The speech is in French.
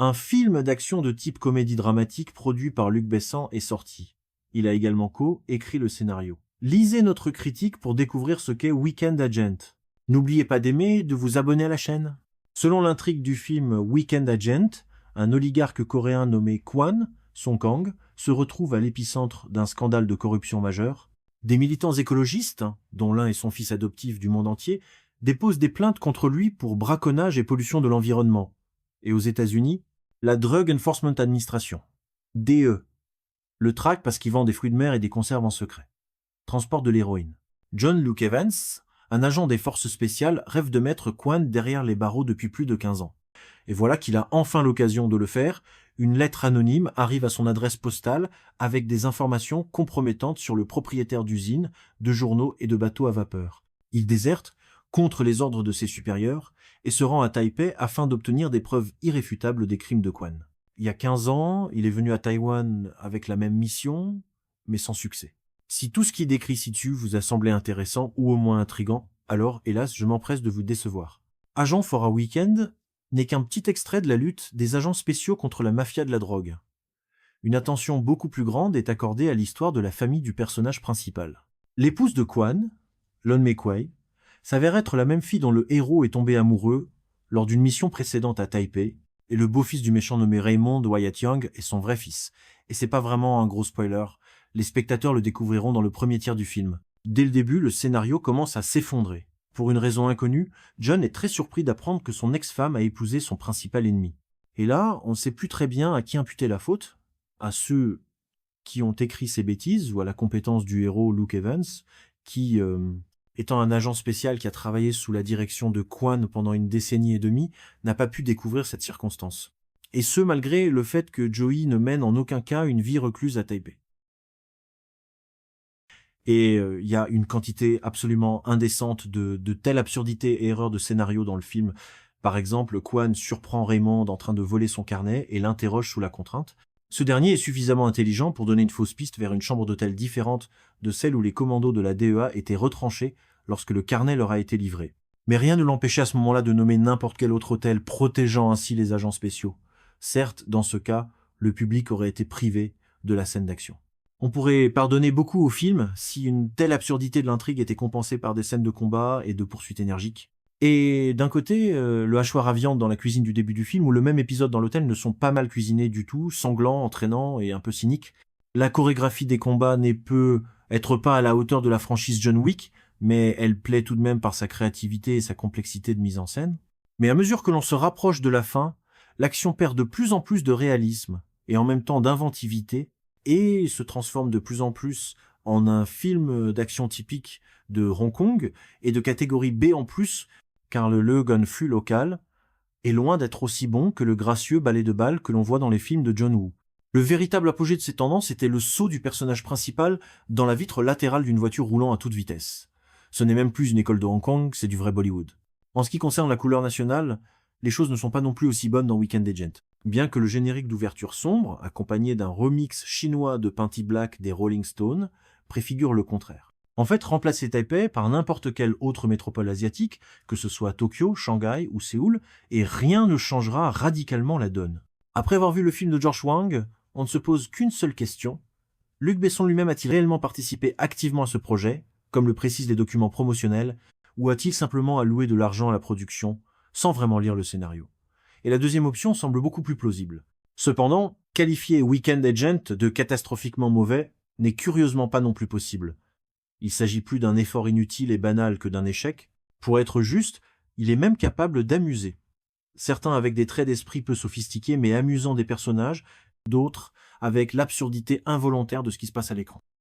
Un film d'action de type comédie dramatique produit par Luc Besson est sorti. Il a également co-écrit le scénario. Lisez notre critique pour découvrir ce qu'est Weekend Agent. N'oubliez pas d'aimer et de vous abonner à la chaîne. Selon l'intrigue du film Weekend Agent, un oligarque coréen nommé Kwon Song-kang se retrouve à l'épicentre d'un scandale de corruption majeur. Des militants écologistes, dont l'un est son fils adoptif du monde entier, déposent des plaintes contre lui pour braconnage et pollution de l'environnement. Et aux États-Unis, la Drug Enforcement Administration, DE, le traque parce qu'il vend des fruits de mer et des conserves en secret. Transporte de l'héroïne. John Luke Evans, un agent des forces spéciales, rêve de mettre Kwon derrière les barreaux depuis plus de 15 ans. Et voilà qu'il a enfin l'occasion de le faire. Une lettre anonyme arrive à son adresse postale avec des informations compromettantes sur le propriétaire d'usines, de journaux et de bateaux à vapeur. Il déserte contre les ordres de ses supérieurs et se rend à Taipei afin d'obtenir des preuves irréfutables des crimes de Kwon. Il y a 15 ans, il est venu à Taïwan avec la même mission, mais sans succès. Si tout ce qui est décrit ci-dessus vous a semblé intéressant ou au moins intriguant, alors, hélas, je m'empresse de vous décevoir. Agent for a Weekend n'est qu'un petit extrait de la lutte des agents spéciaux contre la mafia de la drogue. Une attention beaucoup plus grande est accordée à l'histoire de la famille du personnage principal. L'épouse de Kwon, Lon Mei-kwai, s'avère être la même fille dont le héros est tombé amoureux lors d'une mission précédente à Taipei, et le beau-fils du méchant nommé Raymond Wyatt Young est son vrai fils. Et c'est pas vraiment un gros spoiler, les spectateurs le découvriront dans le premier tiers du film. Dès le début, le scénario commence à s'effondrer. Pour une raison inconnue, John est très surpris d'apprendre que son ex-femme a épousé son principal ennemi. Et là, on ne sait plus très bien à qui imputer la faute, à ceux qui ont écrit ces bêtises ou à la compétence du héros Luke Evans, qui, étant un agent spécial qui a travaillé sous la direction de Kwon pendant une décennie et demie, n'a pas pu découvrir cette circonstance. Et ce, malgré le fait que Joey ne mène en aucun cas une vie recluse à Taipei. Et il y a une quantité absolument indécente de telles absurdités et erreurs de scénario dans le film. Par exemple, Kwon surprend Raymond en train de voler son carnet et l'interroge sous la contrainte. Ce dernier est suffisamment intelligent pour donner une fausse piste vers une chambre d'hôtel différente de celle où les commandos de la DEA étaient retranchés lorsque le carnet leur a été livré. Mais rien ne l'empêchait à ce moment-là de nommer n'importe quel autre hôtel, protégeant ainsi les agents spéciaux. Certes, dans ce cas, le public aurait été privé de la scène d'action. On pourrait pardonner beaucoup au film si une telle absurdité de l'intrigue était compensée par des scènes de combat et de poursuites énergiques. Et d'un côté, le hachoir à viande dans la cuisine du début du film ou le même épisode dans l'hôtel ne sont pas mal cuisinés du tout, sanglants, entraînants et un peu cyniques. La chorégraphie des combats n'est peut être pas à la hauteur de la franchise John Wick, mais elle plaît tout de même par sa créativité et sa complexité de mise en scène. Mais à mesure que l'on se rapproche de la fin, l'action perd de plus en plus de réalisme et en même temps d'inventivité, et se transforme de plus en plus en un film d'action typique de Hong Kong et de catégorie B en plus, car le gun fu local est loin d'être aussi bon que le gracieux ballet de balles que l'on voit dans les films de John Woo. Le véritable apogée de ces tendances était le saut du personnage principal dans la vitre latérale d'une voiture roulant à toute vitesse. Ce n'est même plus une école de Hong Kong, c'est du vrai Bollywood. En ce qui concerne la couleur nationale, les choses ne sont pas non plus aussi bonnes dans Weekend Agent. Bien que le générique d'ouverture sombre, accompagné d'un remix chinois de Painty Black des Rolling Stones, préfigure le contraire. En fait, remplacer Taipei par n'importe quelle autre métropole asiatique, que ce soit Tokyo, Shanghai ou Séoul, et rien ne changera radicalement la donne. Après avoir vu le film de George Wang, on ne se pose qu'une seule question. Luc Besson lui-même a-t-il réellement participé activement à ce projet, comme le précisent les documents promotionnels, ou a-t-il simplement alloué de l'argent à la production, sans vraiment lire le scénario? Et la deuxième option semble beaucoup plus plausible. Cependant, qualifier Weekend Agent de catastrophiquement mauvais n'est curieusement pas non plus possible. Il s'agit plus d'un effort inutile et banal que d'un échec. Pour être juste, il est même capable d'amuser. Certains avec des traits d'esprit peu sophistiqués mais amusants des personnages, d'autres avec l'absurdité involontaire de ce qui se passe à l'écran.